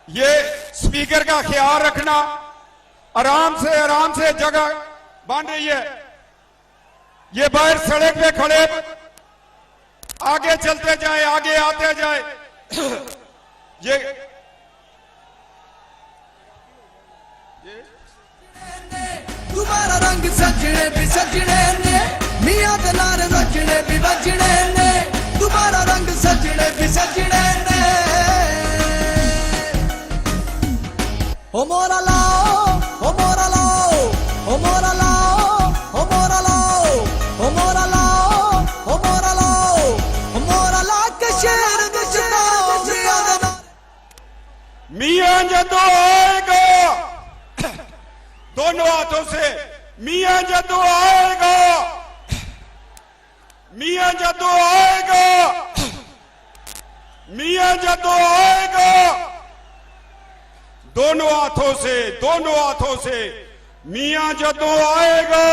ये स्पीकर का ख्याल रखना। आराम से जगह बन रही है। ये बाहर सड़क पे खड़े आगे चलते जाए, आगे आते जाए। ये तुम्हारा रंग सजने भी सजने ने, मियां दे नारे बजने भी बजने ने, तुम्हारा रंग सजने भी सजने ने। ओ मोरा लाओ, ओ मोरा लाओ, ओ मोरा लाओ, ओ मोरा लाओ, ओ मोरा लाओ, ओ मोरा लाओ, ओ मोरा ला के शेर दुचना मियां दे नारे। मियां जदों आएगा, दोनों हाथों से मियां जदों आएगा, मियां जदों आएगा, मियां जदों आएगा। दोनों हाथों से मियां जदों आएगा,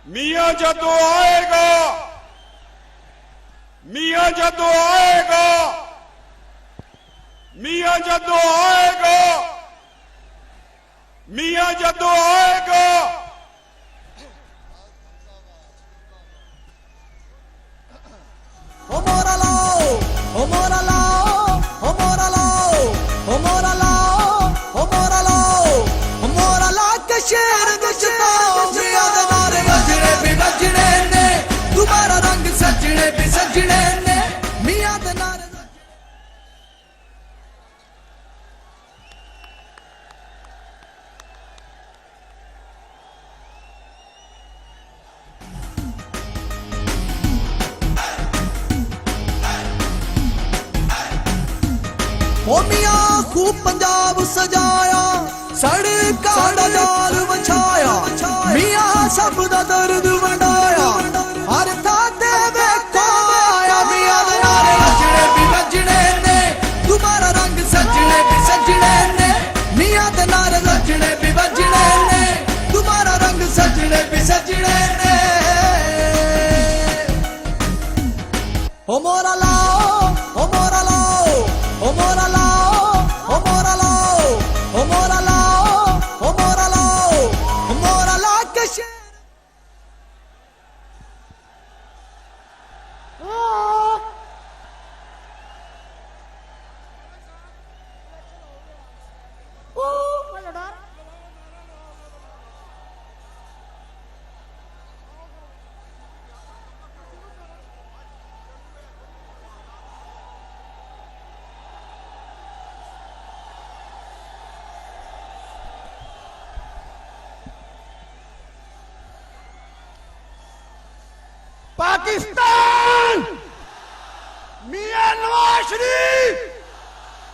मियां जदों आएगा, मियां जदों आएगा, मियां जदों आएगा, मियां जदों आएगा। ओ मोरा लाओ, ओ मोरा लाओ, ओ मोरा लाओ, ओ मोरा लाओ, ओ मोरा लाओ, ओ मोरा ला के शेर दुचता मियां दे नारे बजने भी बजने ने, तुम्हारा रंग सजने भी सजने ने, मियां दे नारे। ओ मियां खूब पंजाब सजाया, सड़का दा जाल बछाया, मियां सब दा दर्द वंडाया, हर थां ते वेखो आया, मियां दे नारे बजने भी बजने ने, तुम्हारा रंग सजने भी सजने ने, मियां दे नारे बजने भी बजने ने, तुम्हारा रंग सजने भी सजने ने। ओ मोरा लाओ, ओ मोरा लाओ, ओ मोरा लाओ, ओ मोरा लाओ, ओ मोरा लाओ, ओ मोरा लाओ, ओ मोरा ला के शेर। पाकिस्तान, मियां नवाज शरीफ,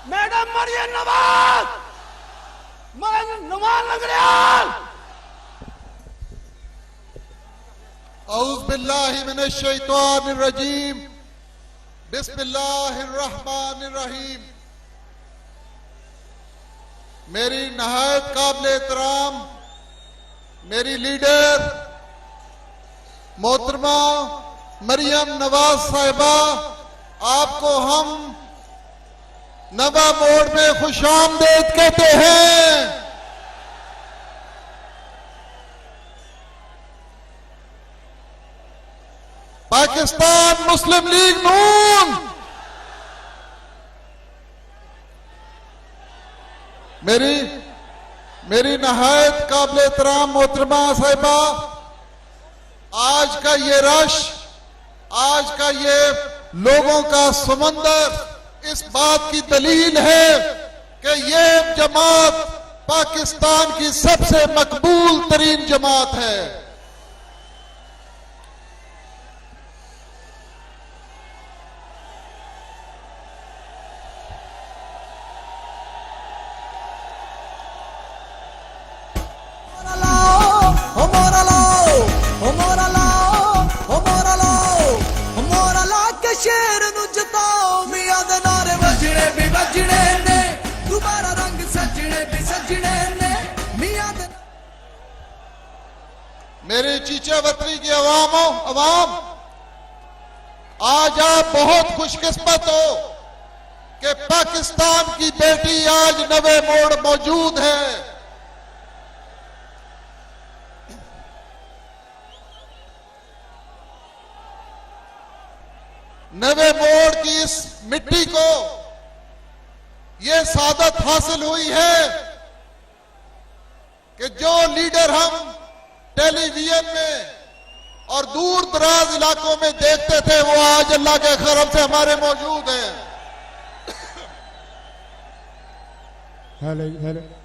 मैडम मरियम नवाज, नवाज लंगड़ियाल। औज़ बिल्लाहि मिनश शैतानिर रजीम, बिस्मिल्लाहिर रहमानिर रहीम। मेरी नहायत काबिल एहतराम मेरी लीडर मोहतरमा मरियम नवाज साहिबा, आपको हम नवा मोड़ में खुशामदीद कहते हैं। पाकिस्तान मुस्लिम लीग नून मेरी नहायत काबिल एहतराम मोहतरमा साहिबा, आज का ये रश, आज का ये लोगों का समंदर इस बात की दलील है कि ये जमात पाकिस्तान की सबसे मकबूल तरीन जमात है। शेर नु जताओ, मियां दे नारे बजने भी बजने ने, तुम्हारा रंग सजने भी सजने ने, मियां दे। मेरे चीचे वतनी की अवाम, आज आप बहुत खुशकिस्मत हो कि पाकिस्तान की बेटी आज नवे मोड़ मौजूद है। नवे मोड़ की इस मिट्टी को ये सादत हासिल हुई है कि जो लीडर हम टेलीविजन में और दूर दराज इलाकों में देखते थे वो आज अल्लाह के करम से हमारे मौजूद हैं। हेलो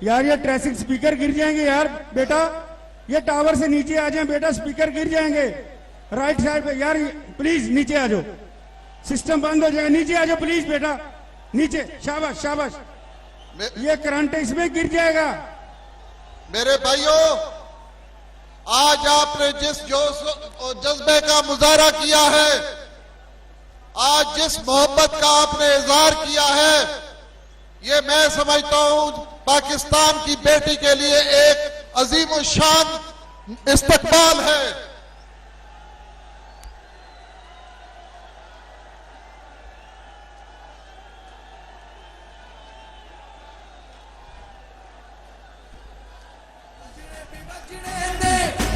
यार, ये ट्रेसिंग स्पीकर गिर जाएंगे यार बेटा, ये टावर से नीचे आ जाएं बेटा, स्पीकर गिर जाएंगे राइट साइड पे यार, प्लीज नीचे आ जाओ, सिस्टम बंद हो जाएगा, नीचे आ जाओ प्लीज बेटा, नीचे, शाबाश शाबाश, ये करंट इसमें गिर जाएगा। मेरे भाइयों, आज आपने जिस जोश और जज्बे का मुजाहरा किया है, आज जिस मोहब्बत का आपने इजहार किया है, ये मैं समझता हूं पाकिस्तान की बेटी के लिए एक अजीम शान इस्तकबाल है।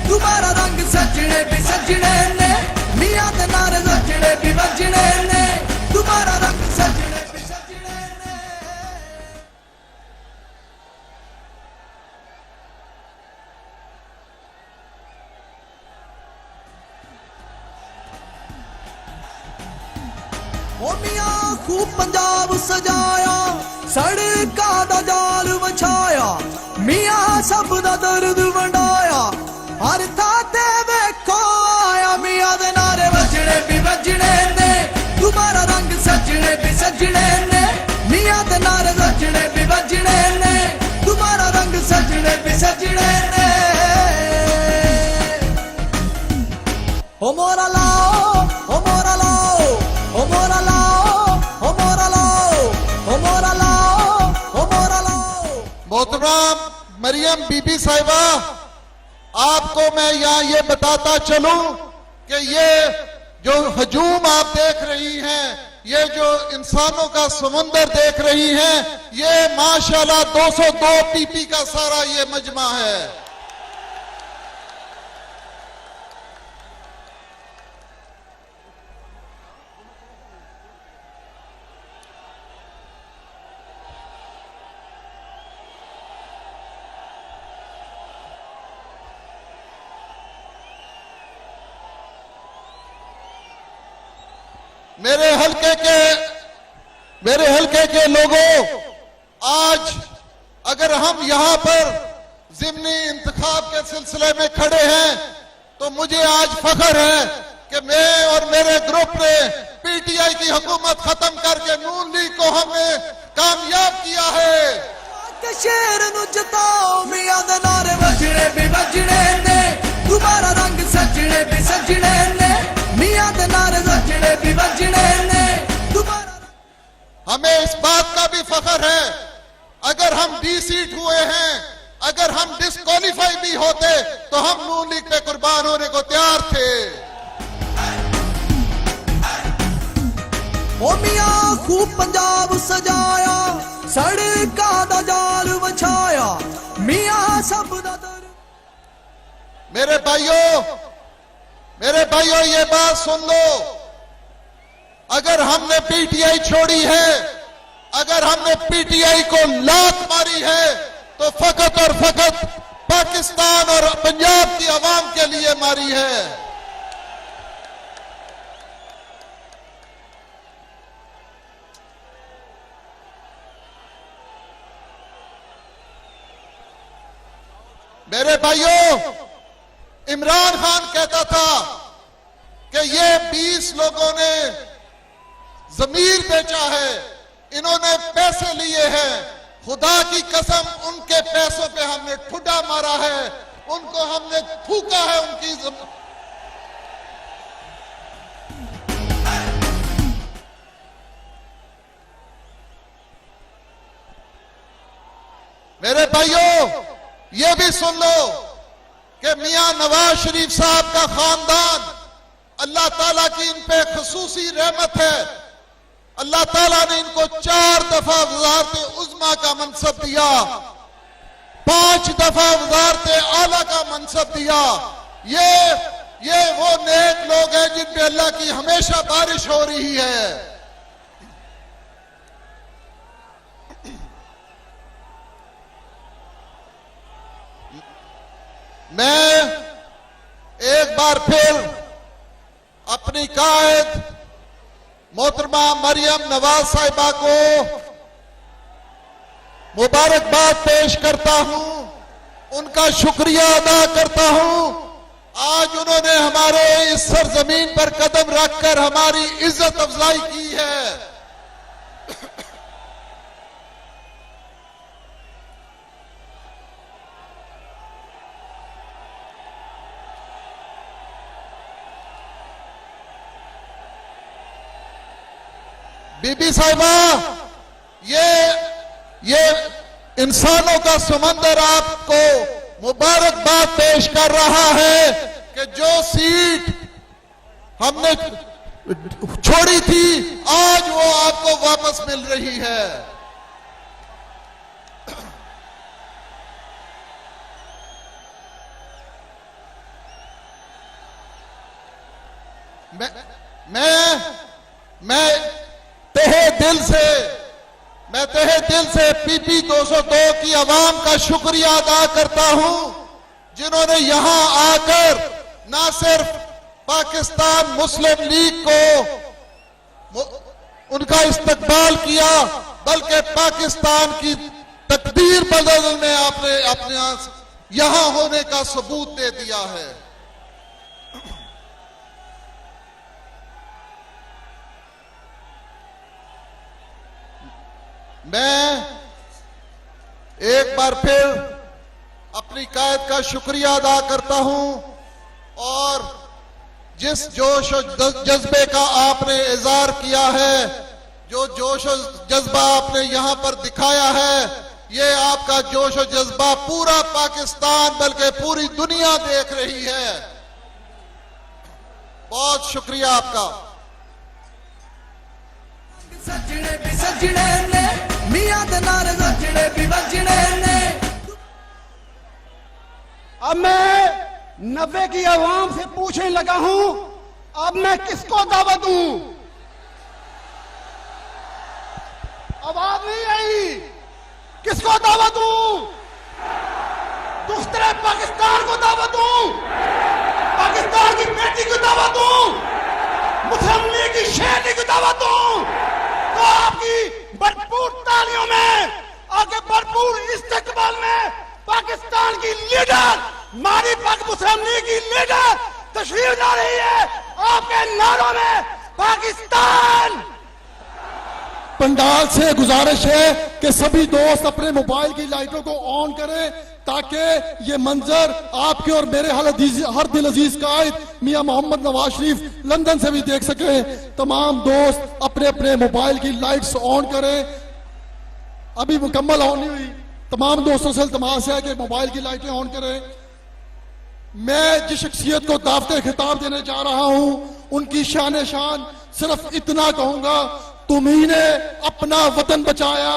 दोबारा रंग सजने भी सजने ने, मियां दे नारे सजने भी बजने ने, दोबारा रंग सजने भी सजने ने। ओ मियां खूब पंजाब सजाया, सड़कां दा जाल विछाया, मियां सब दा दर्द वंडाया, हर थां ते वेखो आया, मियां दे नारे वजने भी वजने ने, दोबारा रंग सजने भी सजने ने, मियां दे नारे वजने भी वजने ने, दोबारा रंग सजने भी सजने ने। ओ मोरा लाओ, ओ मोरा लाओ, ओ मोरा लाओ, ओ मोरा लाओ, ओ मोरा लाओ, ओ मोरा लाओ। मोहतरम मरियम बीबी साहिबा, आपको मैं यहां ये बताता चलूं कि ये जो हजूम आप देख रही हैं, ये जो इंसानों का समुंदर देख रही हैं, ये माशाल्लाह 202 पीपी का सारा ये मजमा है। मेरे हल्के के लोगों, आज अगर हम यहां पर ज़िमनी इंतखाब के सिलसिले में खड़े हैं तो मुझे आज फख्र है कि मैं और मेरे ग्रुप ने पीटीआई की हुकूमत खत्म करके नून लीग को हमने कामयाब किया है। के शेर नु जताओ, मियां दे नारे वजने भी वजने ने, दोबारा रंग सजने भी सजने ने, मियां दे नारे वजने भी वजने ने, दोबारा। हमें इस बात का भी फख्र है, अगर हम डी-सीट हुए हैं, अगर हम डिस्क्वालीफाई भी होते तो हम नून लीग पे कुर्बान होने को तैयार थे। ओ मियां खूब पंजाब सजाया, सड़कां दा जाल विछाया, मियां सब दा दर्द। मेरे भाइयों ये बात सुन लो, अगर हमने पीटीआई छोड़ी है, अगर हमने पीटीआई को लात मारी है तो फकत और फकत पाकिस्तान और पंजाब की आवाम के लिए मारी है। मेरे भाइयों, इमरान खान कहता था कि ये 20 लोगों ने जमीर बेचा है, इन्होंने पैसे लिए हैं, खुदा की कसम उनके पैसों पे हमने ठुड्डा मारा है, उनको हमने थूका है उनकी मेरे भाइयों, ये भी सुन लो कि मियां नवाज शरीफ साहब का खानदान, अल्लाह ताला की इन पे खुसूसी रहमत है अल्लाह ताला ने इनको 4 दफा वज़ारत उज़्मा का मनसब दिया, 5 दफा वज़ारत आला का मनसब दिया। ये वो नेक लोग हैं जिन पे अल्लाह की हमेशा बारिश हो रही है। मैं एक बार फिर अपनी कायद मोहतरमा मरियम नवाज साहिबा को मुबारकबाद पेश करता हूं, उनका शुक्रिया अदा करता हूं। आज उन्होंने हमारे इस सरजमीन पर कदम रखकर हमारी इज्जत अफजाई की है। बीबी साहिबा, ये इंसानों का समंदर आपको मुबारकबाद पेश कर रहा है कि जो सीट हमने छोड़ी थी आज वो आपको वापस मिल रही है। मैं तहे दिल से पीपी 202 की आवाम का शुक्रिया अदा करता हूं, जिन्होंने यहां आकर ना सिर्फ पाकिस्तान मुस्लिम लीग को उनका इस्तकबाल किया, बल्कि पाकिस्तान की तकदीर बदलने में आपने अपने यहां होने का सबूत दे दिया है। मैं एक बार फिर अपनी कायद का शुक्रिया अदा करता हूं और जिस जोश और जज्बे का आपने इज़हार किया है, जो जोश और जज्बा आपने यहां पर दिखाया है, ये आपका जोश और जज्बा पूरा पाकिस्तान बल्कि पूरी दुनिया देख रही है। बहुत शुक्रिया आपका। सजने भी सजने ने मियां दे नारे सजने भी बजने ने। अब मैं 90 की आवाम से पूछने लगा हूं, अब मैं किसको दावत दूं? आवाज नहीं आई, किसको दावत दूं? दूसरे पाकिस्तान को दावत दूं? पाकिस्तान की बेटी को दावत दूं? मुस्लिम लीग की शेरनी को दावत दूं? तो आपकी भरपूर तालियों में, आपके भरपूर इस्तकबाल में पाकिस्तान की लीडर, मानी पाक मुस्लिम लीग की लीडर तशरीफ ला रही है। आपके नारों में पाकिस्तान। पंडाल से गुजारिश है कि सभी दोस्त अपने मोबाइल की लाइटों को ऑन करें ताकि ये मंजर आपके और मेरे हर दिल अजीज कायद मियां मोहम्मद नवाज शरीफ लंदन से भी देख सके। तमाम दोस्त अपने अपने मोबाइल की लाइट्स ऑन करें। अभी मुकम्मल ऑन नहीं हुई, तमाम दोस्तों से इल्तमास है कि मोबाइल की लाइटें ऑन करें। मैं जिस शख्सियत को दावते खिताब देने जा रहा हूं, उनकी शान शान सिर्फ इतना कहूंगा, तुम्ही ने अपना वतन बचाया,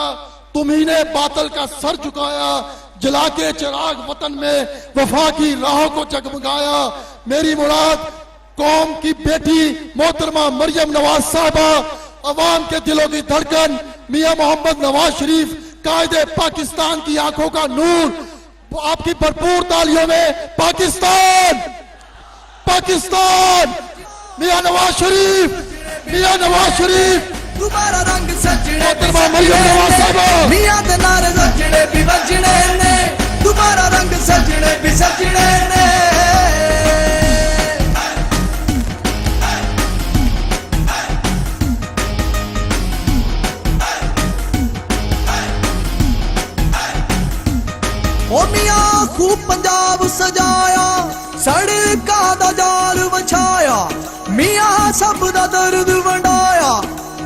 तुम्ही ने बातिल का सर झुकाया, जला के चिराग वतन में वफा की राहों को जगमगाया। मेरी मुराद कौम की बेटी मोहतरमा मरियम नवाज साहबा, अवाम के दिलों की धड़कन मियां मोहम्मद नवाज शरीफ, कायदे पाकिस्तान की आंखों का नूर। आपकी भरपूर तालियों में पाकिस्तान, पाकिस्तान, मियां नवाज शरीफ, मियां नवाज शरीफ। दोबारा रंग सजने मोहतरमा मरियम नवाज साहबा, मियां दे नारे सजने भी बजने ने। दोबारा रंग सजने भी सजने ने। ओ मियां खूब पंजाब सजाया, सड़का दा जाल वछाया, मियां सब दा दर्द वंडाया,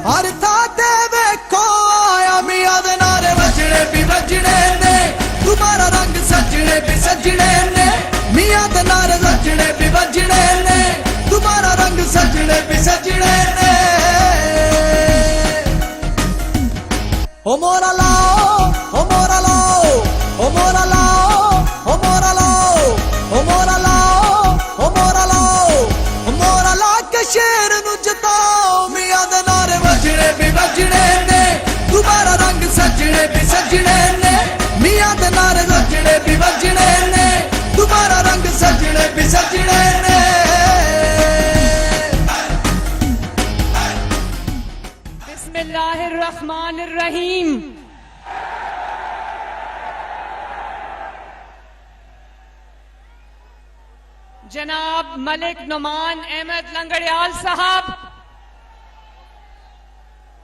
हर था ते वेखो आया। मियां दे नारे वजने भी वजने ने। दोबारा रंग सजने भी सजने ने। मियां दे नारे वजने भी वजने ने। दोबारा रंग सजने भी सजने ने। लाओ ओ मोरा लाओ ओ मोरा लाओ ओ मोरा लाओ ओ मोरा लाओ ओ मोरा लाओ ओ मोरा ला के शेर नु जताओ मियां दे नारे वजने भी वजने ने दोबारा रंग सजने भी सजने ने मियां दे नारे वजने भी वजने ने दोबारा रंग सजने भी सजने ने बिस्मिल्लाहिर्रहमानिर्रहीम। जनाब मलिक नुमान अहमद लंगड़ियाल साहब,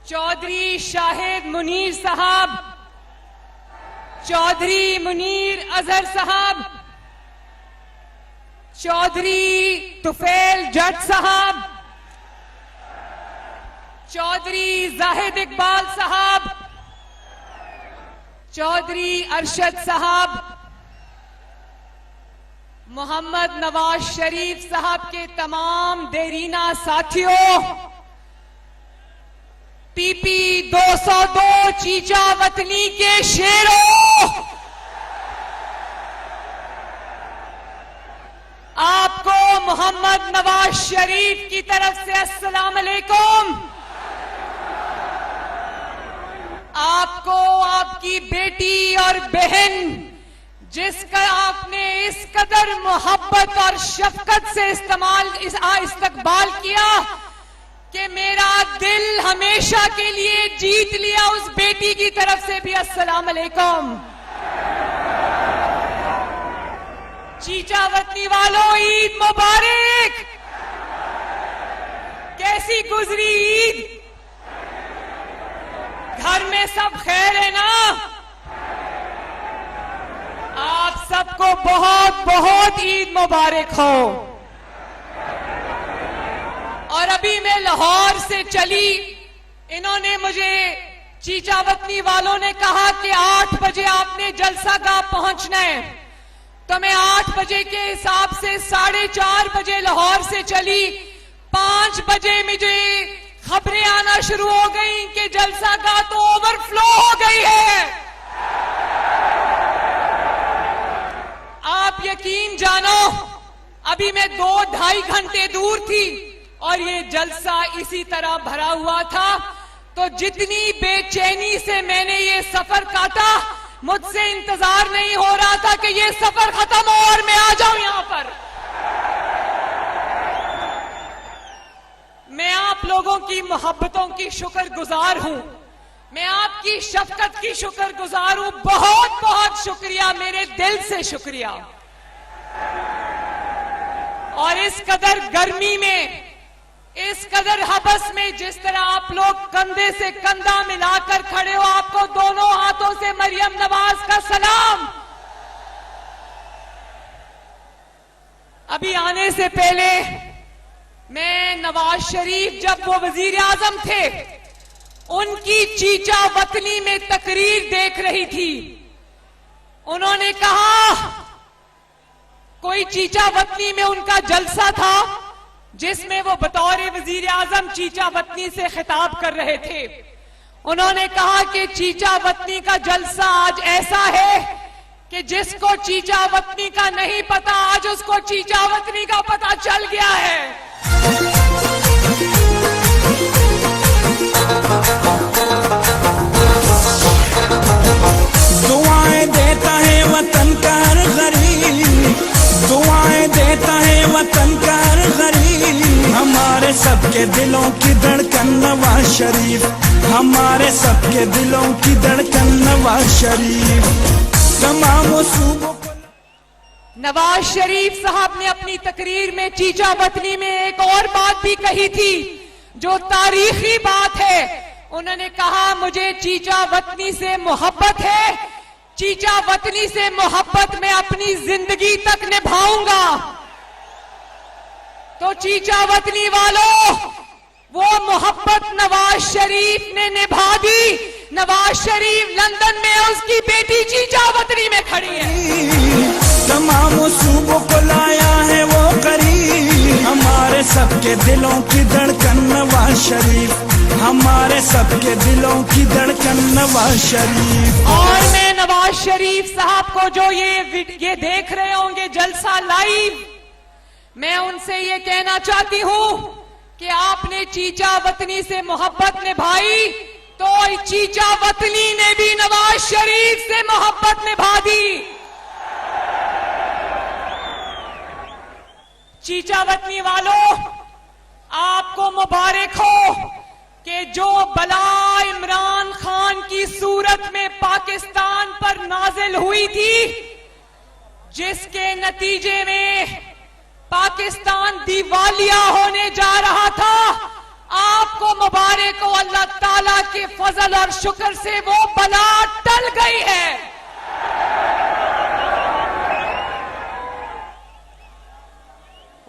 चौधरी शाहिद मुनीर साहब, चौधरी मुनीर अजहर साहब, चौधरी तुफैल जट साहब, चौधरी जाहिद इकबाल साहब, चौधरी अरशद साहब, मोहम्मद नवाज शरीफ साहब के तमाम देरीना साथियों, पीपी 202 चीचा वतनी के शेरों, आपको मोहम्मद नवाज शरीफ की तरफ से अस्सलाम अलैकुम। आपको आपकी बेटी और बहन जिसका आपने इस कदर मोहब्बत और शफकत से इस्तकबाल किया कि मेरा दिल हमेशा के लिए जीत लिया, उस बेटी की तरफ से भी अस्सलाम अलैकुम। चीचा वतनी वालों, ईद मुबारक। कैसी गुजरी ईद? घर में सब खैर है ना? आप सबको बहुत बहुत ईद मुबारक हो। और अभी मैं लाहौर से चली, इन्होंने मुझे चीचा वतनी वालों ने कहा कि 8 बजे आपने जलसागाह पहुंचना है, तो मैं 8 बजे के हिसाब से 4:30 बजे लाहौर से चली। 5 बजे मुझे खबरें आना शुरू हो गई कि जलसागाह तो ओवरफ्लो हो गई है। आप यकीन जानो, अभी मैं 2-2.5 घंटे दूर थी और ये जलसा इसी तरह भरा हुआ था। तो जितनी बेचैनी से मैंने ये सफर काटा, मुझसे इंतजार नहीं हो रहा था कि ये सफर खत्म हो और मैं आ जाऊं यहां पर। मैं आप लोगों की मोहब्बतों की शुक्रगुजार हूं, मैं आपकी शफकत की शुक्रगुजार हूं। बहुत बहुत शुक्रिया, मेरे दिल से शुक्रिया। और इस कदर गर्मी में, इस कदर हबस में जिस तरह आप लोग कंधे से कंधा मिलाकर खड़े हो, आपको दोनों हाथों से मरियम नवाज का सलाम। अभी आने से पहले मैं नवाज शरीफ जब वो वजीर आजम थे, उनकी चीचा वतनी में तकरीर देख रही थी। उन्होंने कहा, कोई चीचा वतनी में उनका जलसा था जिसमें वो बतौर वजीर आजम चीचा वतनी से खिताब कर रहे थे। उन्होंने कहा कि चीचा वतनी का जलसा आज ऐसा है कि जिसको चीचा वतनी का नहीं पता, आज उसको चीचा वतनी का पता चल गया है। दुआएं देता है वतन का हर गरीब, दुआएं देता है वतन का हर गरीब। हमारे सबके दिलों की धड़कन नवाज शरीफ, हमारे सबके दिलों की धड़कन नवाज शरीफ। तमाम सूबों नवाज शरीफ साहब ने अपनी तकरीर में चीचा वतनी में एक और बात भी कही थी जो तारीखी बात है। उन्होंने कहा, मुझे चीचा वतनी से मोहब्बत है, चीचा वतनी से मोहब्बत मैं अपनी जिंदगी तक निभाऊंगा। तो चीचा वतनी वालों, वो मोहब्बत नवाज शरीफ ने निभा दी। नवाज शरीफ लंदन में, उसकी बेटी चीचा वतनी में खड़ी है। तमाम सूबों को लाया है वो करीब, हमारे सबके दिलों की धड़कन नवाज शरीफ, हमारे सबके दिलों की धड़कन नवाज शरीफ। और मैं नवाज शरीफ साहब को जो ये देख रहे होंगे जलसा लाइव, मैं उनसे ये कहना चाहती हूं कि आपने चीचा वतनी से मोहब्बत निभाई तो चीचा वतनी ने भी नवाज शरीफ से मोहब्बत निभा दी। चीचा वतनी वालों, आपको मुबारक हो कि जो बला इमरान खान की सूरत में पाकिस्तान पर नाजिल हुई थी, जिसके नतीजे में पाकिस्तान दिवालिया होने जा रहा था, आपको मुबारक हो, अल्लाह ताला के फजल और शुक्र से वो बला टल गई है।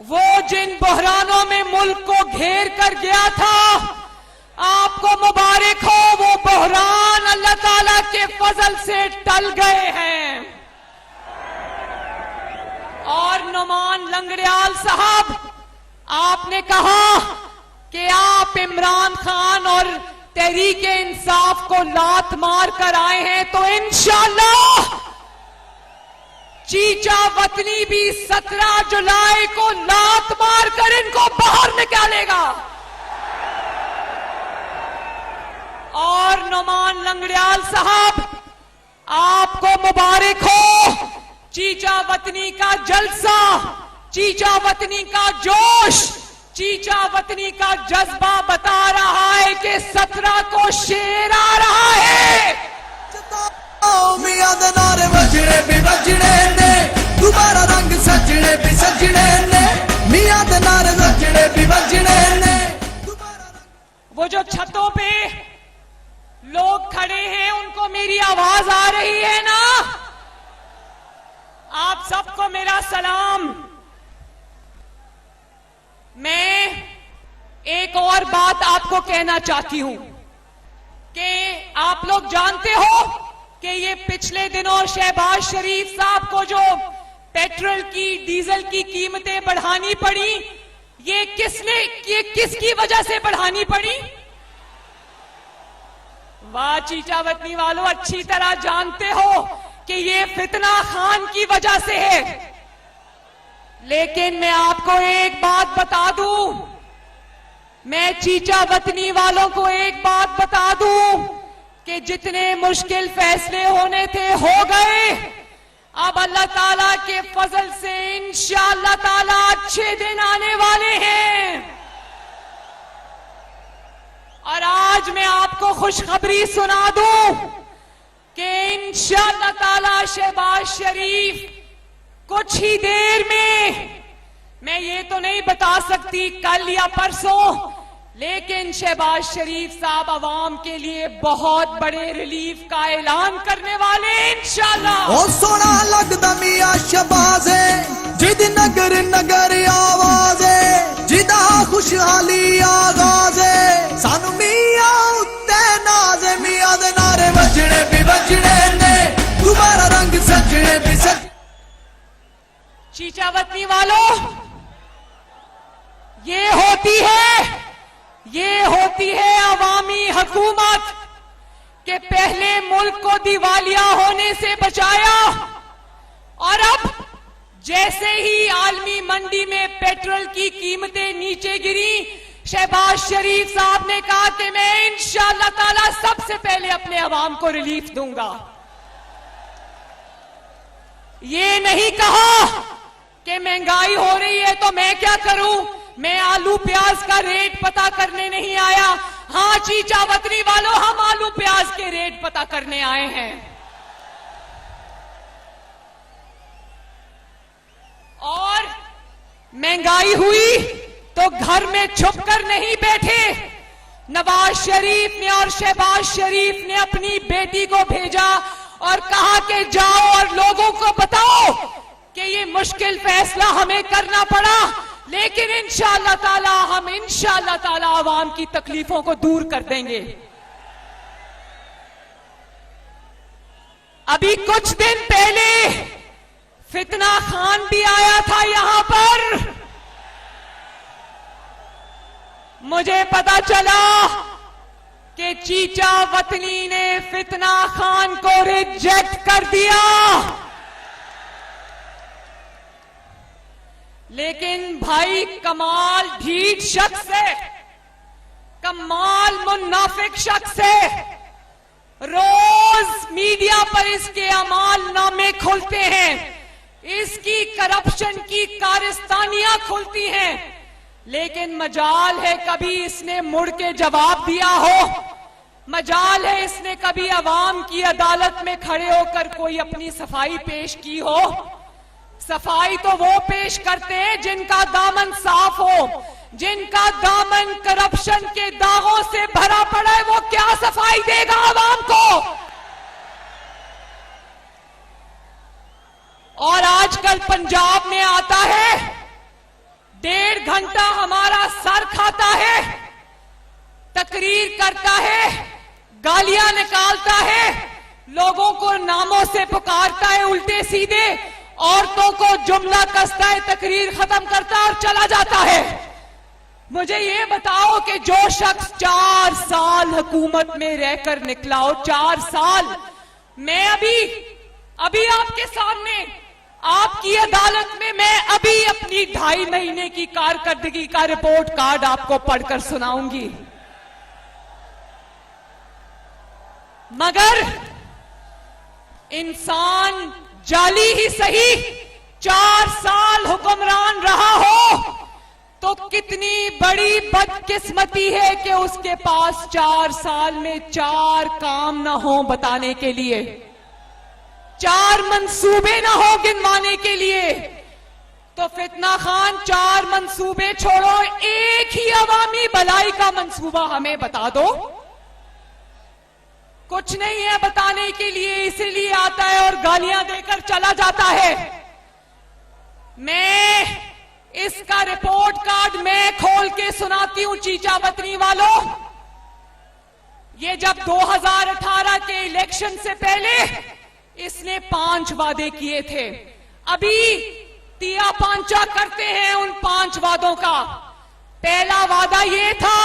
वो जिन बहरानों में मुल्क को घेर कर गया था, आपको मुबारक हो, वो बहरान अल्लाह ताला के फजल से टल गए हैं। और नुमान लंगड़ियाल साहब, आपने कहा कि आप इमरान खान और तहरीक इंसाफ को लात मार कर आए हैं, तो इंशाअल्लाह चीचा वतनी भी 17 जुलाई को लात मार कर इनको बाहर निकालेगा। और नुमान लंगड़ियाल साहब, आपको मुबारक हो, चीचा वतनी का जलसा, चीचा वतनी का जोश, चीचा वतनी का जज्बा बता रहा है कि 17 को शेर आ रहा है। मियां दे नारे वजने भी वजने ने, दोबारा रंग सजने भी सजने ने, मियां दे नारे वजने भी वजने ने। वो जो छतों पे लोग खड़े हैं, उनको मेरी आवाज आ रही है ना? आप सबको मेरा सलाम। मैं एक और बात आपको कहना चाहती हूं कि आप लोग जानते हो कि ये पिछले दिनों शहबाज शरीफ साहब को जो पेट्रोल की, डीजल की कीमतें बढ़ानी पड़ी, ये किसकी वजह से बढ़ानी पड़ी? वाह चीचा वतनी वालों, अच्छी तरह जानते हो कि ये फितना खान की वजह से है। लेकिन मैं आपको एक बात बता दूं, मैं चीचा वतनी वालों को एक बात बता दूं कि जितने मुश्किल फैसले होने थे हो गए। अब अल्लाह ताला के फजल से इंशाअल्लाह ताला अच्छे दिन आने वाले हैं। और आज मैं आपको खुशखबरी सुना दूं कि इंशाअल्लाह ताला शहबाज शरीफ कुछ ही देर में, मैं ये तो नहीं बता सकती कल या परसों, लेकिन शहबाज शरीफ साहब अवाम के लिए बहुत बड़े रिलीफ का ऐलान करने वाले इंशाअल्लाह। ओ सोना लगदा मियां शहबाज है, जिद नगर नगर आवाज है, जिदा खुशहाली आगाज है, सानू मियां उत्ते नाज है, मियां दे नारे वजने भी वजने ने, दोबारा रंग सजने भी सज। चीचा वतनी वालों, ये होती है अवामी हुकूमत के पहले मुल्क को दिवालिया होने से बचाया, और अब जैसे ही आलमी मंडी में पेट्रोल की कीमतें नीचे गिरी, शहबाज शरीफ साहब ने कहा कि मैं इंशाअल्लाह ताला सबसे पहले अपने अवाम को रिलीफ दूंगा। ये नहीं कहा कि महंगाई हो रही है तो मैं क्या करूं, मैं आलू प्याज का रेट पता करने नहीं आया। हाँ चीचा वतनी वालों, हम आलू प्याज के रेट पता करने आए हैं। और महंगाई हुई तो घर में छुप कर नहीं बैठे। नवाज शरीफ ने और शहबाज शरीफ ने अपनी बेटी को भेजा और कहा कि जाओ और लोगों को बताओ कि ये मुश्किल फैसला हमें करना पड़ा, लेकिन इंशाअल्लाह ताला हम इंशाअल्लाह ताला आवाम की तकलीफों को दूर कर देंगे। अभी कुछ दिन पहले फितना खान भी आया था यहां पर। मुझे पता चला कि चीचा वतनी ने फितना खान को रिजेक्ट कर दिया, लेकिन भाई कमाल ढीठ शख्स है, कमाल मुनाफिक शख्स है। रोज मीडिया पर इसके अमाल नामे खुलते हैं, इसकी करप्शन की कारस्तानियां खुलती हैं, लेकिन मजाल है कभी इसने मुड़ के जवाब दिया हो, मजाल है इसने कभी अवाम की अदालत में खड़े होकर कोई अपनी सफाई पेश की हो। सफाई तो वो पेश करते हैं जिनका दामन साफ हो, जिनका दामन करप्शन के दागों से भरा पड़ा है, वो क्या सफाई देगा आवाम को। और आजकल पंजाब में आता है, 1.5 घंटा हमारा सर खाता है, तकरीर करता है, गालियां निकालता है, लोगों को नामों से पुकारता है उल्टे सीधे, औरतों को जुमला कसता है, तकरीर खत्म करता है और चला जाता है। मुझे ये बताओ कि जो शख्स 4 साल हुकूमत में रहकर निकला हो, 4 साल, मैं अभी आपके सामने आपकी अदालत में मैं अभी अपनी 2.5 महीने की कारकर्दगी का रिपोर्ट कार्ड आपको पढ़कर सुनाऊंगी, मगर इंसान जाली ही सही 4 साल हुक्मरान रहा हो तो कितनी बड़ी बदकिस्मती है कि उसके पास 4 साल में 4 काम ना हो बताने के लिए, 4 मंसूबे ना हो गिनवाने के लिए। तो फितना खान 4 मंसूबे छोड़ो, एक ही अवामी भलाई का मंसूबा हमें बता दो। कुछ नहीं है बताने के लिए, इसीलिए आता है और गालियां देकर चला जाता है। मैं इसका रिपोर्ट कार्ड मैं खोल के सुनाती हूं चीचा वतनी वालों। ये जब 2018 के इलेक्शन से पहले इसने 5 वादे किए थे, अभी तिया पांचा करते हैं उन 5 वादों का। पहला वादा ये था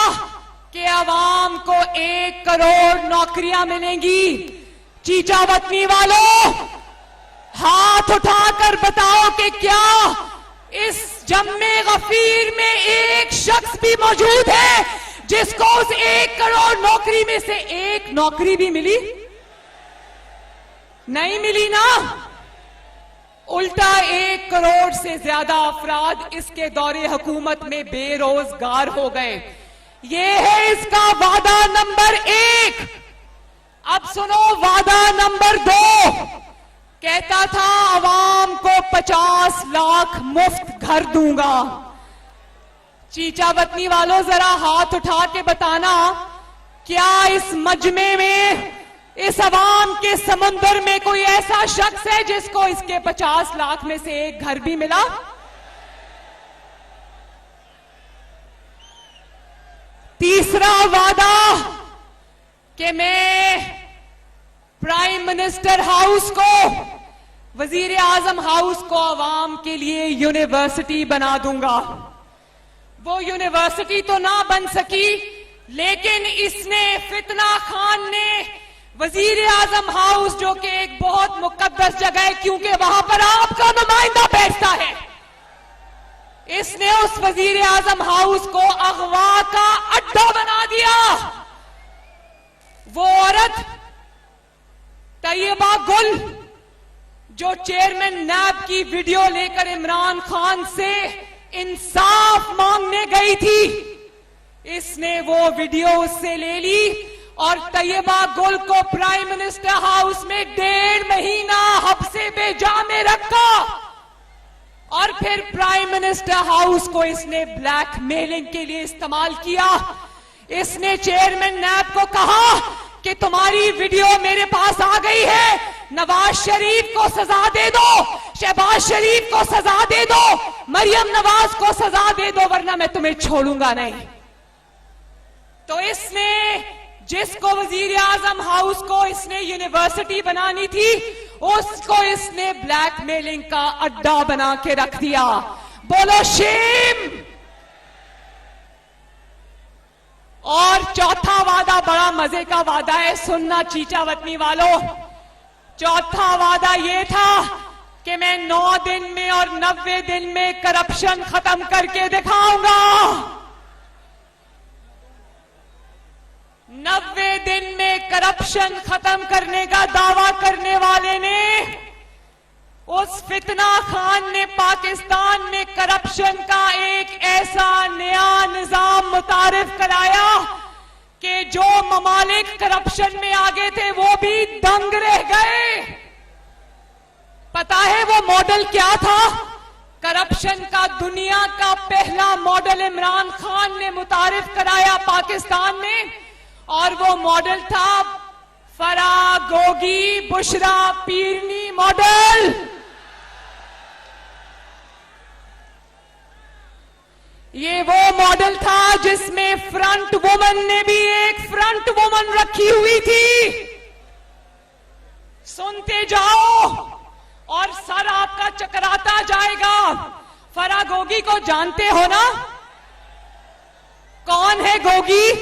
कि आवाम को 1 करोड़ नौकरियां मिलेंगी। चीचा वतनी वालों, हाथ उठाकर बताओ कि क्या इस जम्मे गफीर में एक शख्स भी मौजूद है जिसको उस 1 करोड़ नौकरी में से 1 नौकरी भी मिली? नहीं मिली ना। उल्टा 1 करोड़ से ज्यादा अफराद इसके दौरे हुकूमत में बेरोजगार हो गए। ये है इसका वादा नंबर 1। अब सुनो वादा नंबर 2। कहता था आवाम को 50 लाख मुफ्त घर दूंगा। चीचा वतनी वालों, जरा हाथ उठा के बताना, क्या इस मजमे में, इस आवाम के समुंदर में कोई ऐसा शख्स है जिसको इसके 50 लाख में से 1 घर भी मिला? तीसरा वादा कि मैं प्राइम मिनिस्टर हाउस को, वजीर आजम हाउस को आवाम के लिए यूनिवर्सिटी बना दूंगा। वो यूनिवर्सिटी तो ना बन सकी, लेकिन इसने, फितना खान ने, वजीर आजम हाउस जो कि एक बहुत मुकद्दस जगह है क्योंकि वहां पर आपका नुमाइंदा बैठता है, इसने उस वजीर आजम हाउस को अगवा का अड्डा बना दिया। वो औरत तैयबा गुल जो चेयरमैन नैब की वीडियो लेकर इमरान खान से इंसाफ मांगने गई थी, इसने वो वीडियो उससे ले ली और तैयबा गुल को प्राइम मिनिस्टर हाउस में 1.5 महीना हब्से बेजा में रखा और फिर प्राइम मिनिस्टर हाउस को इसने ब्लैकमेलिंग के लिए इस्तेमाल किया। इसने चेयरमैन नैब को कहा कि तुम्हारी वीडियो मेरे पास आ गई है, नवाज शरीफ को सजा दे दो, शहबाज शरीफ को सजा दे दो, मरियम नवाज को सजा दे दो, वरना मैं तुम्हें छोड़ूंगा नहीं। तो इसने, जिसको वजीर आजम हाउस को इसने यूनिवर्सिटी बनानी थी, उसको इसने ब्लैकमेलिंग का अड्डा बना के रख दिया। बोलो शेम। और चौथा वादा बड़ा मजे का वादा है, सुनना चीचा वतनी वालों। चौथा वादा ये था कि मैं 9 दिन में और 90 दिन में करप्शन खत्म करके दिखाऊंगा। 90 दिन में करप्शन खत्म करने का दावा करने वाले ने, उस फितना खान ने पाकिस्तान में करप्शन का एक ऐसा नया निजाम मुतारिफ कराया कि जो ममालिक करप्शन में आगे थे वो भी दंग रह गए। पता है वो मॉडल क्या था? करप्शन का दुनिया का पहला मॉडल इमरान खान ने मुतारिफ कराया पाकिस्तान में, और वो मॉडल था फराह गोगी बुशरा पीरनी मॉडल। ये वो मॉडल था जिसमें फ्रंट वुमन ने भी एक फ्रंट वुमन रखी हुई थी। सुनते जाओ और सर आपका चकराता जाएगा। फराह गोगी को जानते हो ना? कौन है गोगी?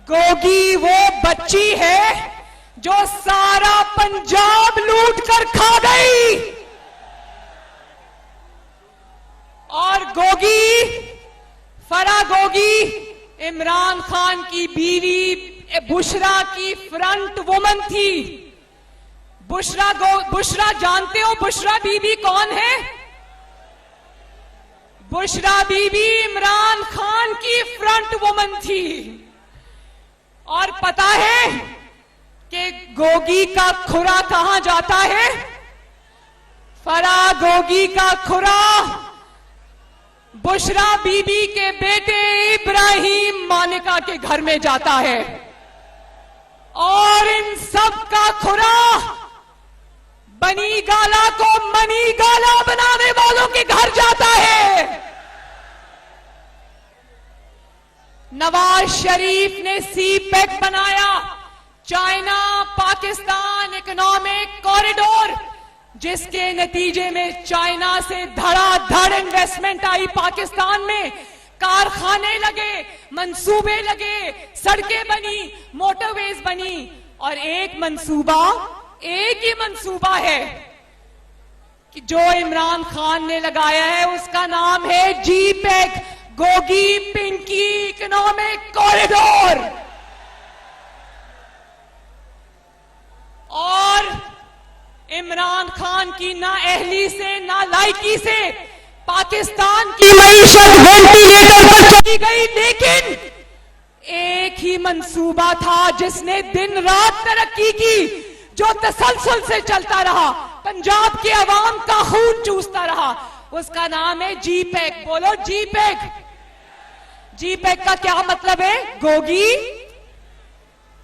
गोगी वो बच्ची है जो सारा पंजाब लूट कर खा गई। और गोगी, फराह गोगी इमरान खान की बीवी बुशरा की फ्रंट वुमन थी। बुशरा जानते हो बुशरा बीबी कौन है? बुशरा बीबी इमरान खान की फ्रंट वुमन थी। और पता है कि गोगी का खुरा कहां जाता है? फराह गोगी का खुरा बुशरा बीबी के बेटे इब्राहिम मानिका के घर में जाता है। और इन सब का खुरा बनी गाला को मनी गाला बनाने वालों के घर जाता है। नवाज शरीफ ने सीपेक बनाया, चाइना पाकिस्तान इकोनॉमिक कॉरिडोर, जिसके नतीजे में चाइना से धड़ाधड़ इन्वेस्टमेंट आई पाकिस्तान में। कारखाने लगे, मंसूबे लगे, सड़कें बनी, मोटरवेज बनी। और एक ही मंसूबा है कि जो इमरान खान ने लगाया है, उसका नाम है जीपेक, गोगी पिंकी इकोनॉमिक कॉरिडोर। और इमरान खान की ना अहली से ना लायकी से पाकिस्तान की मईशत वेंटिलेटर पर चली गई। लेकिन एक ही मंसूबा था जिसने दिन रात तरक्की की, जो तसलसल से चलता रहा, पंजाब के अवाम का खून चूसता रहा। उसका नाम है जीपेक। बोलो जीपेक। जीपेक का क्या मतलब है? गोगी,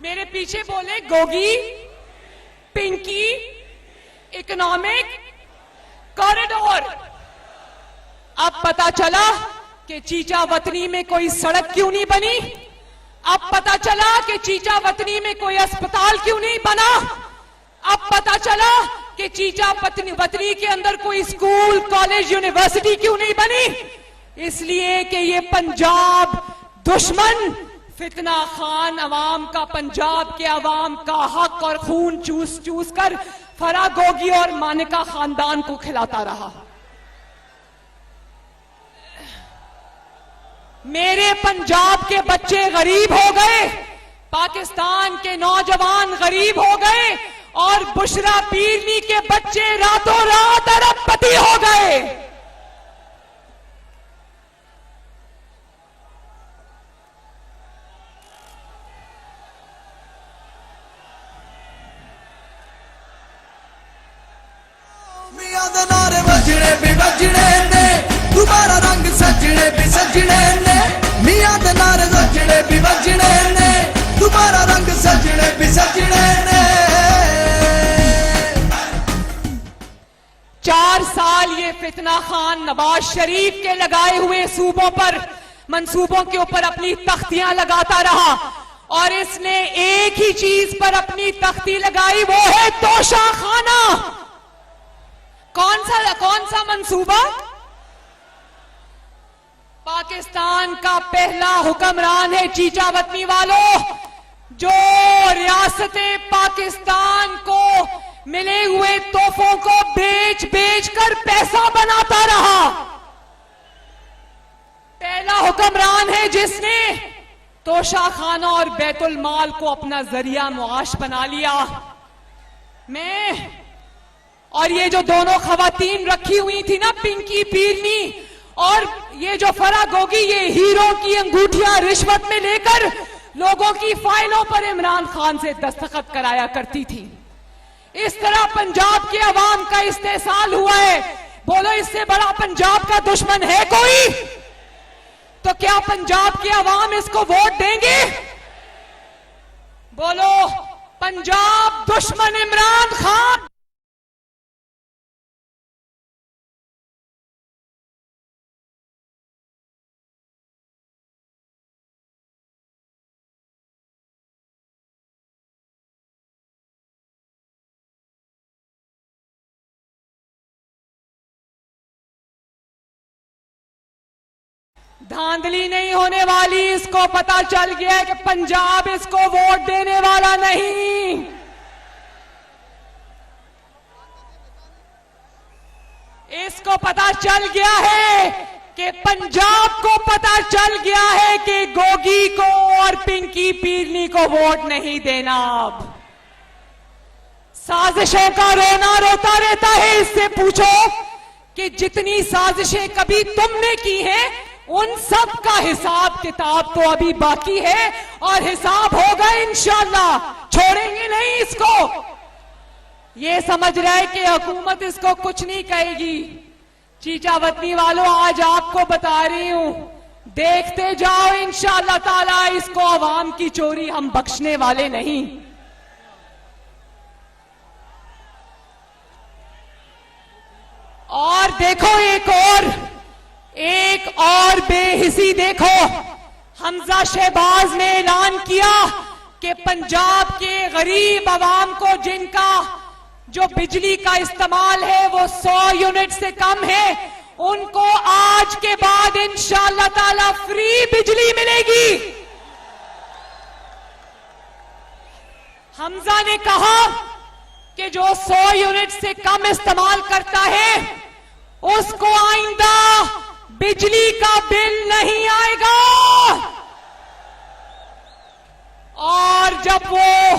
मेरे पीछे बोले, गोगी पिंकी इकोनॉमिक कॉरिडोर। अब पता चला कि चीचा वतनी में कोई सड़क क्यों नहीं बनी। अब पता चला कि चीचा वतनी में कोई अस्पताल क्यों नहीं बना। अब पता चला कि चीचा वतनी के अंदर कोई स्कूल, कॉलेज, यूनिवर्सिटी क्यों नहीं बनी। इसलिए कि ये पंजाब दुश्मन फितना खान अवाम का, पंजाब के अवाम का हक और खून चूस चूस कर फराह गोगी और मानिका खानदान को खिलाता रहा। मेरे पंजाब के बच्चे गरीब हो गए, पाकिस्तान के नौजवान गरीब हो गए, और बुशरा पीरनी के बच्चे रातों रात अरबपति हो गए। मियां दे नारे वजने भी वजने ने, दोबारा रंग सजने भी सजने ने। मियां दे नारे वजने भी वजने ने, दोबारा रंग सजने भी सजने ने। 4 साल ये फितना खान नवाज शरीफ के लगाए हुए सूबों पर, मंसूबों के ऊपर अपनी तख्तियां लगाता रहा, और इसने एक ही चीज पर अपनी तख्ती लगाई, वो है तोशा खाना। कौन सा मंसूबा? पाकिस्तान का पहला हुक्मरान है चीचा वतनी वालों, जो रियासत पाकिस्तान को मिले हुए तोहफों को बेच बेच कर पैसा बनाता रहा। पहला हुक्मरान है जिसने तोशाखाना और बैतुल माल को अपना जरिया मुआश बना लिया। मैं और ये जो दोनों खवातीन रखी हुई थी ना, पिंकी पीरनी और ये जो फरा गोगी, ये हीरो की अंगूठियां रिश्वत में लेकर लोगों की फाइलों पर इमरान खान से दस्तखत कराया करती थी। इस तरह पंजाब के अवाम का इस्तेसाल हुआ है। बोलो, इससे बड़ा पंजाब का दुश्मन है कोई? तो क्या पंजाब के अवाम इसको वोट देंगे? बोलो, पंजाब दुश्मन इमरान खान। धांधली नहीं होने वाली, इसको पता चल गया है कि पंजाब इसको वोट देने वाला नहीं। इसको पता चल गया है कि पंजाब को पता चल गया है कि गोगी को और पिंकी पीरनी को वोट नहीं देना। अब साजिशों का रोना रोता रहता है। इससे पूछो कि जितनी साजिशें कभी तुमने की हैं, उन सब का हिसाब किताब तो अभी बाकी है और हिसाब होगा इंशाअल्लाह। छोड़ेंगे नहीं इसको। ये समझ रहे कि हुकूमत इसको कुछ नहीं कहेगी। चीचा वतनी वालों, आज आपको बता रही हूं, देखते जाओ इंशाअल्लाह ताला। इसको अवाम की चोरी हम बख्शने वाले नहीं। और देखो, एक और बेहिसी देखो। हमजा शहबाज ने ऐलान किया कि पंजाब के गरीब आवाम को, जिनका जो बिजली का इस्तेमाल है वो 100 यूनिट से कम है, उनको आज के बाद इंशाअल्लाह ताला फ्री बिजली मिलेगी। हमजा ने कहा कि जो 100 यूनिट से कम इस्तेमाल करता है उसको आइंदा बिजली का बिल नहीं आएगा। और जब वो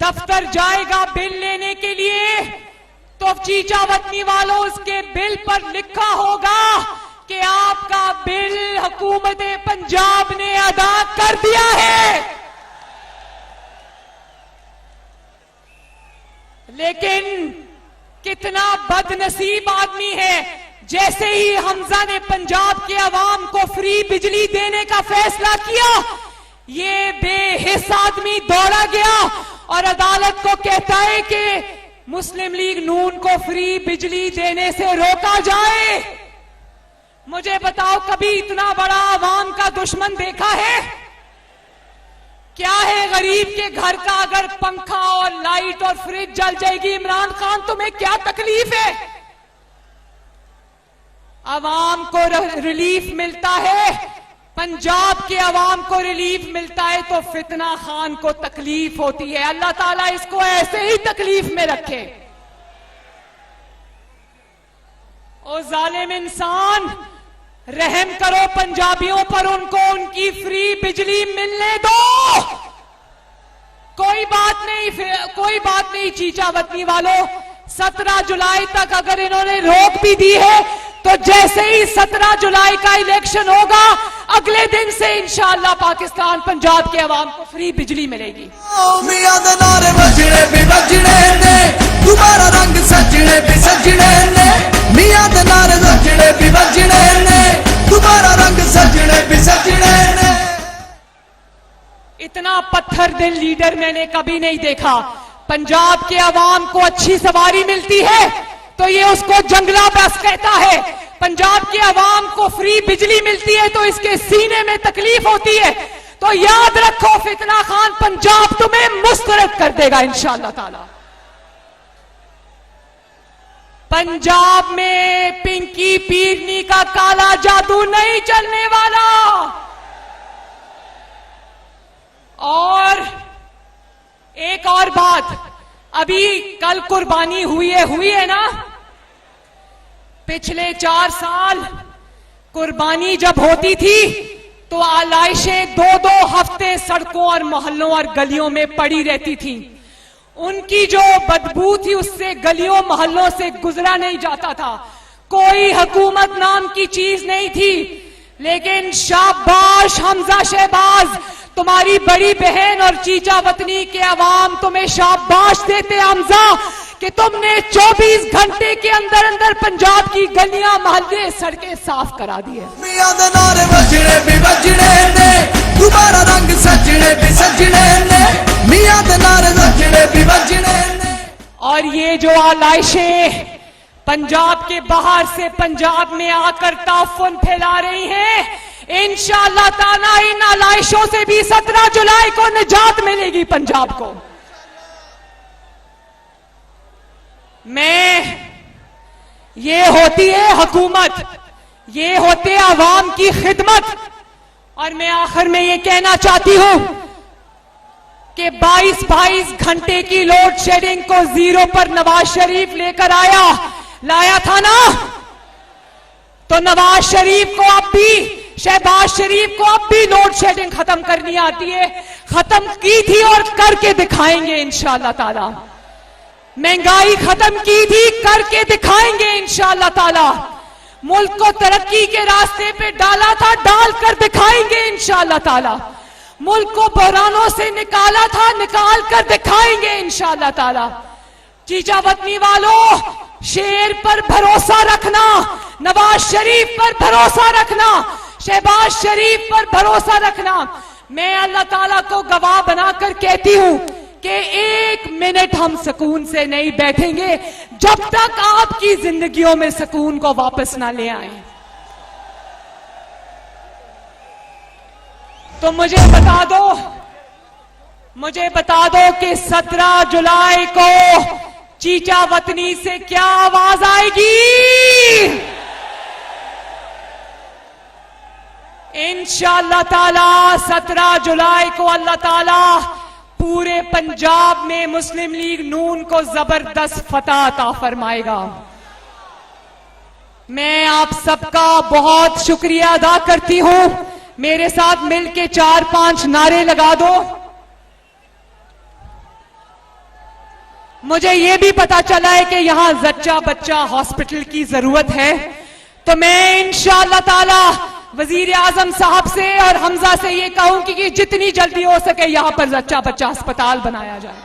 दफ्तर जाएगा बिल लेने के लिए, तो चीचा वतनी वालों, उसके बिल पर लिखा होगा कि आपका बिल हुकूमत पंजाब ने अदा कर दिया है। लेकिन कितना बदनसीब आदमी है, जैसे ही हमजा ने पंजाब के अवाम को फ्री बिजली देने का फैसला किया, ये बेहिस आदमी दौड़ा गया और अदालत को कहता है कि मुस्लिम लीग नून को फ्री बिजली देने से रोका जाए। मुझे बताओ, कभी इतना बड़ा अवाम का दुश्मन देखा है? क्या है गरीब के घर का अगर पंखा और लाइट और फ्रिज जल जाएगी, इमरान खान तुम्हें क्या तकलीफ है? अवाम को रिलीफ मिलता है, पंजाब के अवाम को रिलीफ मिलता है, तो फितना खान को तकलीफ होती है। अल्लाह ताला इसको ऐसे ही तकलीफ में रखे। ओ जालिम इंसान, रहम करो पंजाबियों पर, उनको उनकी फ्री बिजली मिलने दो। कोई बात नहीं चीचा वतनी वालों, 17 जुलाई तक अगर इन्होंने रोक भी दी है, तो जैसे ही 17 जुलाई का इलेक्शन होगा, अगले दिन से इंशाअल्लाह पाकिस्तान पंजाब के अवाम को फ्री बिजली मिलेगी। मियां दे नारे बजने भी बजने ने, दोबारा रंग सजने भी सजने ने। मियां दे नारे बजने भी बजने ने, दोबारा रंग सजने भी सजने ने। इतना पत्थर दिल लीडर मैंने कभी नहीं देखा। पंजाब के अवाम को अच्छी सवारी मिलती है तो ये उसको जंगला बस कहता है। पंजाब के अवाम को फ्री बिजली मिलती है तो इसके सीने में तकलीफ होती है। तो याद रखो, फितना खान पंजाब तुम्हें मुस्तरद कर देगा इंशाअल्लाह ताला। पंजाब में पिंकी पीरनी का काला जादू नहीं चलने वाला। और एक और बात, अभी कल कुर्बानी हुई है ना। पिछले 4 साल कुर्बानी जब होती थी तो आलाइशें 2-2 हफ्ते सड़कों और मोहल्लों और गलियों में पड़ी रहती थी। उनकी जो बदबू थी उससे गलियों मोहल्लों से गुजरा नहीं जाता था। कोई हुकूमत नाम की चीज नहीं थी। लेकिन शाबाश हमजा शहबाज, तुम्हारी बड़ी बहन और चीचा वतनी के अवाम तुम्हें शाबाश देते हमजा कि तुमने 24 घंटे के अंदर अंदर पंजाब की गलियां मोहल्ले सड़कें साफ करा दी है। मियां दे नारे वजने भी वजने ने, दोबारा रंग सजने भी सजने ने, मियां दे नारे वजने भी वजने ने। और ये जो आलाइशें पंजाब के बाहर से पंजाब में आकर ताफुन फैला रही हैं, इंशाअल्लाह ताला इन आलाइशों से भी 17 जुलाई को निजात मिलेगी पंजाब को। ये होती है हुकूमत, ये होते आवाम की खिदमत। और मैं आखिर में ये कहना चाहती हूं कि 22 घंटे की लोड शेडिंग को 0 पर नवाज शरीफ लेकर लाया था ना, तो नवाज शरीफ को अब भी, शहबाज शरीफ को अब भी लोड शेडिंग खत्म करनी आती है। खत्म की थी और करके दिखाएंगे इंशाअल्लाह ताला। महंगाई खत्म की थी, करके दिखाएंगे इंशाअल्लाह ताला। मुल्क को तरक्की के रास्ते पे डाला था, डाल कर दिखाएंगे इंशाअल्लाह ताला। मुल्क को बहरानों से निकाला था, निकाल कर दिखाएंगे इंशाअल्लाह ताला। चीचा वतनी वालों, शेर पर भरोसा रखना, नवाज शरीफ पर भरोसा रखना, शहबाज शरीफ पर भरोसा रखना। मैं अल्लाह ताला को गवाह बनाकर कहती हूं कि 1 मिनट हम सुकून से नहीं बैठेंगे जब तक आपकी जिंदगियों में सुकून को वापस ना ले आए। तो मुझे बता दो कि 17 जुलाई को चीचा वतनी से क्या आवाज आएगी। इंशाअल्लाह ताला 17 जुलाई को अल्लाह ताला पूरे पंजाब में मुस्लिम लीग नून को जबरदस्त फतह अता फरमाएगा। मैं आप सबका बहुत शुक्रिया अदा करती हूं। मेरे साथ मिलके 4-5 नारे लगा दो। मुझे यह भी पता चला है कि यहां जच्चा बच्चा हॉस्पिटल की जरूरत है, तो मैं इंशाअल्लाह ताला वजीर आजम साहब से और हमजा से ये कहूंगी कि जितनी जल्दी हो सके यहां पर जच्चा बच्चा अस्पताल बनाया जाए।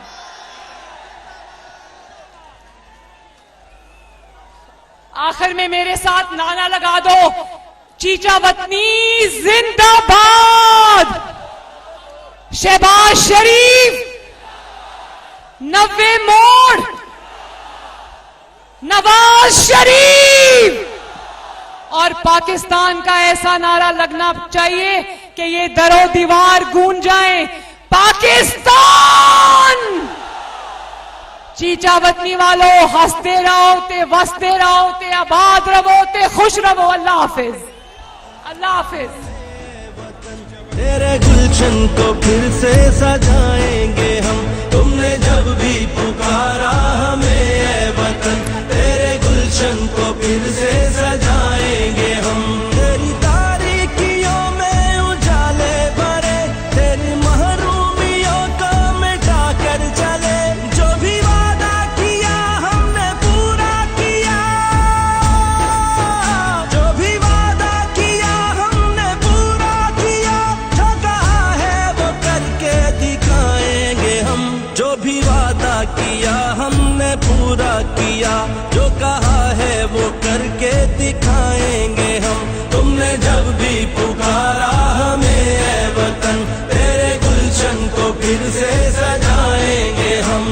आखिर में मेरे साथ नारा लगा दो, चीचा वतनी जिंदाबाद, शहबाज शरीफ 90 मोड़, नवाज शरीफ। और पाकिस्तान का ऐसा नारा लगना चाहिए कि ये दरो दीवार गूंज जाए, पाकिस्तान। चीचा वतनी वालों, हंसते रहो ते वसते रहो ते आबाद रहो ते खुश रहो। अल्लाह हाफिज, अल्लाह हाफिज। तेरे गुलशन को फिर से सजाएंगे हम, तुमने जब भी पुकारा हमें ए वतन। तेरे गुलशन को फिर से सजाएंगे हम। तेरी तारीकियों में उजाले भरे, तेरी महरूमियों को मिटा कर चले। जो भी वादा किया हमने पूरा किया, जो भी वादा किया हमने पूरा किया। जो कहा है वो करके दिखाएंगे हम, जो भी वादा किया हमने पूरा किया। जो कहा है वो करके दिखाएंगे हम। तुमने जब भी पुकारा हमें ए वतन, तेरे गुलशन को फिर से सजाएंगे हम।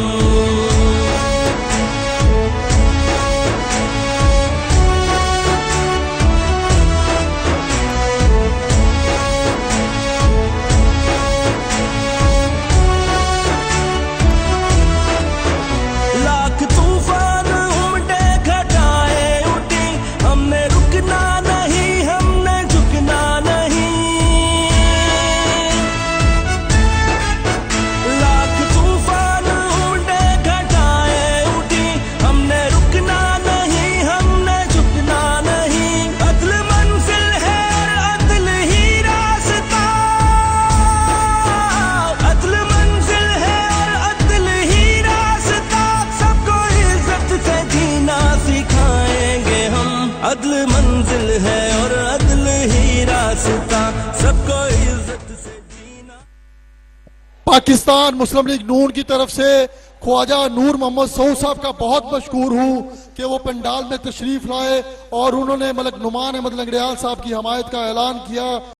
लाख तूफान उमड़े घटा पाकिस्तान मुस्लिम लीग नून की तरफ से ख्वाजा नूर मोहम्मद सऊद साहब का बहुत मशकूर हूँ कि वो पंडाल में तशरीफ लाए और उन्होंने मलक नुमान अहमद लंगड़ियाल साहब की हमायत का ऐलान किया।